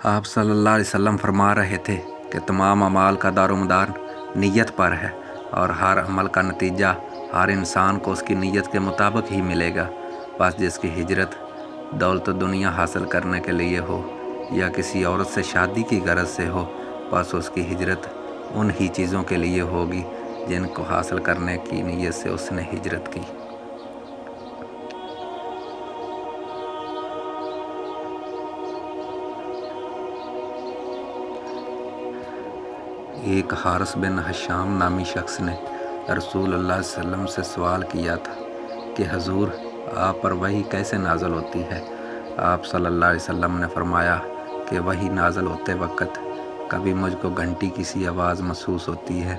آپ صلی اللہ علیہ وسلم فرما رہے تھے کہ تمام اعمال کا دار و مدار نیت پر ہے، اور ہر عمل کا نتیجہ ہر انسان کو اس کی نیت کے مطابق ہی ملے گا۔ بس جس کی ہجرت دولت دنیا حاصل کرنے کے لیے ہو یا کسی عورت سے شادی کی غرض سے ہو، بس اس کی ہجرت ان ہی چیزوں کے لیے ہوگی جن کو حاصل کرنے کی نیت سے اس نے ہجرت کی۔ ایک حارث بن حشام نامی شخص نے رسول اللہ صلی اللہ علیہ وسلم سے سوال کیا تھا کہ حضور، آپ پر وحی کیسے نازل ہوتی ہے؟ آپ صلی اللہ علیہ وسلم نے فرمایا کہ وحی نازل ہوتے وقت کبھی مجھ کو گھنٹی کی سی آواز محسوس ہوتی ہے،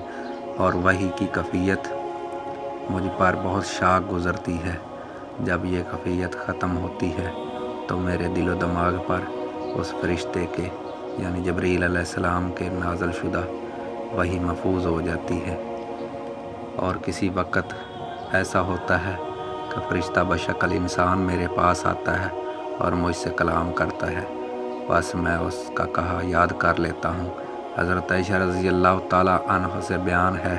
اور وحی کی کیفیت مجھ پر بہت شاق گزرتی ہے۔ جب یہ کیفیت ختم ہوتی ہے تو میرے دل و دماغ پر اس فرشتے کے یعنی جبریل علیہ السلام کے نازل شدہ وحی محفوظ ہو جاتی ہے، اور کسی وقت ایسا ہوتا ہے کہ فرشتہ بشکل انسان میرے پاس آتا ہے اور مجھ سے کلام کرتا ہے، بس میں اس کا کہا یاد کر لیتا ہوں۔ حضرت عائشہ رضی اللہ تعالیٰ عنہ سے بیان ہے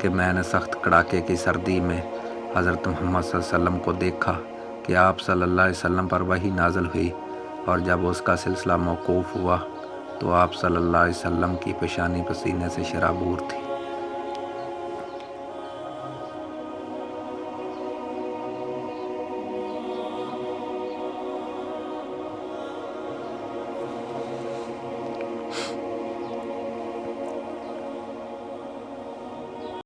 کہ میں نے سخت کڑاکے کی سردی میں حضرت محمد صلی اللہ علیہ وسلم کو دیکھا کہ آپ صلی اللہ علیہ وسلم پر وحی نازل ہوئی، اور جب اس کا سلسلہ موقوف ہوا تو آپ صلی اللہ علیہ وسلم کی پیشانی پسینے سے شرابور تھی۔